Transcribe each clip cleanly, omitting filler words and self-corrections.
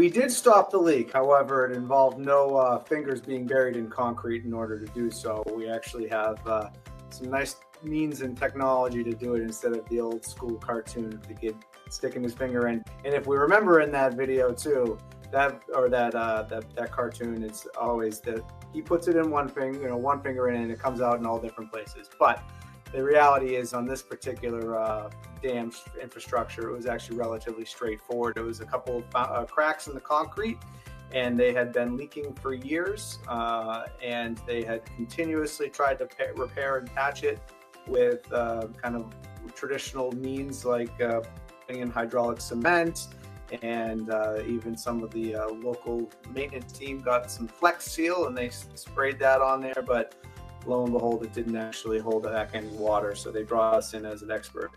We did stop the leak. However, it involved no fingers being buried in concrete in order to do so. We actually have some nice means and technology to do it instead of the old school cartoon of the kid sticking his finger in. And if we remember in that video too, that cartoon is always that he puts it in one finger in, and it comes out in all different places. But the reality is, on this particular dam infrastructure, it was actually relatively straightforward. It was a couple of cracks in the concrete, and they had been leaking for years, and they had continuously tried to repair and patch it with kind of traditional means like putting in hydraulic cement, and even some of the local maintenance team got some Flex Seal and they sprayed that on there, but lo and behold, it didn't actually hold back any water. So they brought us in as an expert.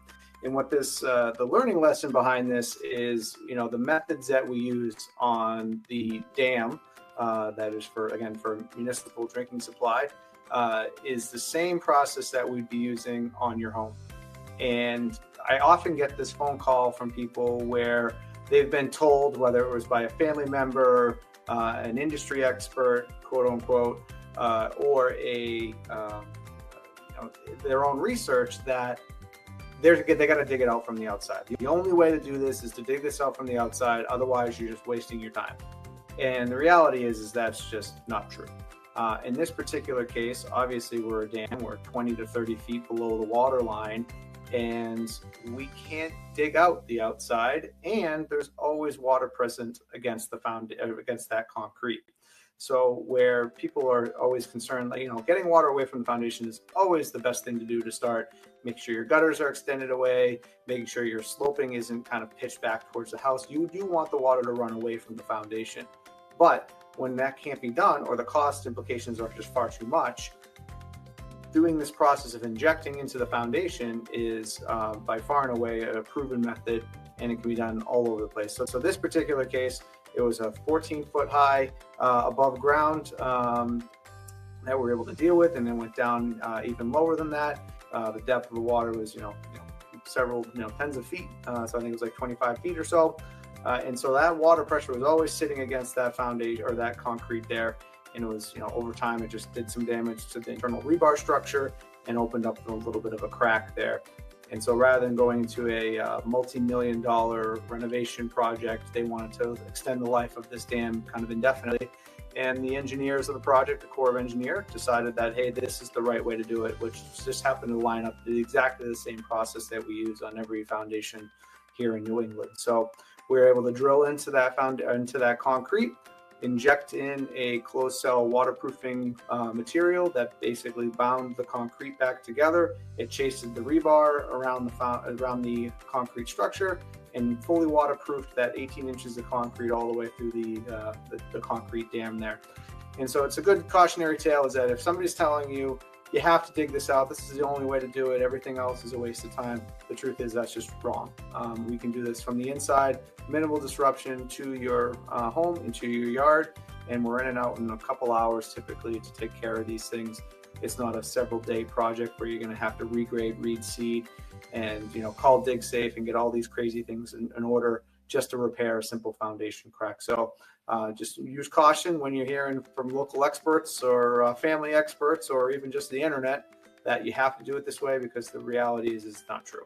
And what this, the learning lesson behind this is, the methods that we use on the dam, that is for municipal drinking supply, is the same process that we'd be using on your home. And I often get this phone call from people where they've been told, whether it was by a family member, an industry expert, quote unquote, or their own research, that they got to dig it out from the outside. The only way to do this is to dig this out from the outside. Otherwise, you're just wasting your time. And the reality is that's just not true. In this particular case, obviously we're a dam. We're 20 to 30 feet below the water line, and we can't dig out the outside. And there's always water present against against that concrete. So where people are always concerned, getting water away from the foundation is always the best thing to do to start. Make sure your gutters are extended away, making sure your sloping isn't kind of pitched back towards the house. You do want the water to run away from the foundation. But when that can't be done, or the cost implications are just far too much, doing this process of injecting into the foundation is by far and away a proven method, and it can be done all over the place. So this particular case, it was a 14-foot high above ground that we were able to deal with, and then went down even lower than that. The depth of the water was, several, tens of feet. So I think it was like 25 feet or so. And so that water pressure was always sitting against that foundation or that concrete there. And it was, over time, it just did some damage to the internal rebar structure and opened up a little bit of a crack there. And so rather than going into a multi-million-dollar renovation project, they wanted to extend the life of this dam kind of indefinitely. And the engineers of the project, the Corps of Engineers, decided that, hey, this is the right way to do it, which just happened to line up exactly the same process that we use on every foundation here in New England. So we were able to drill into that concrete, inject in a closed cell waterproofing material that basically bound the concrete back together. It chased the rebar around the concrete structure and fully waterproofed that 18 inches of concrete all the way through the concrete dam there. And so it's a good cautionary tale, is that if somebody's telling you, you have to dig this out, this is the only way to do it, everything else is a waste of time, the truth is that's just wrong. We can do this from the inside, minimal disruption to your home, into your yard, and we're in and out in a couple hours typically to take care of these things. It's not a several-day project where you're going to have to regrade, reed seed, and call dig safe and get all these crazy things in order just to repair a simple foundation crack. So just use caution when you're hearing from local experts or family experts or even just the internet that you have to do it this way, because the reality is it's not true.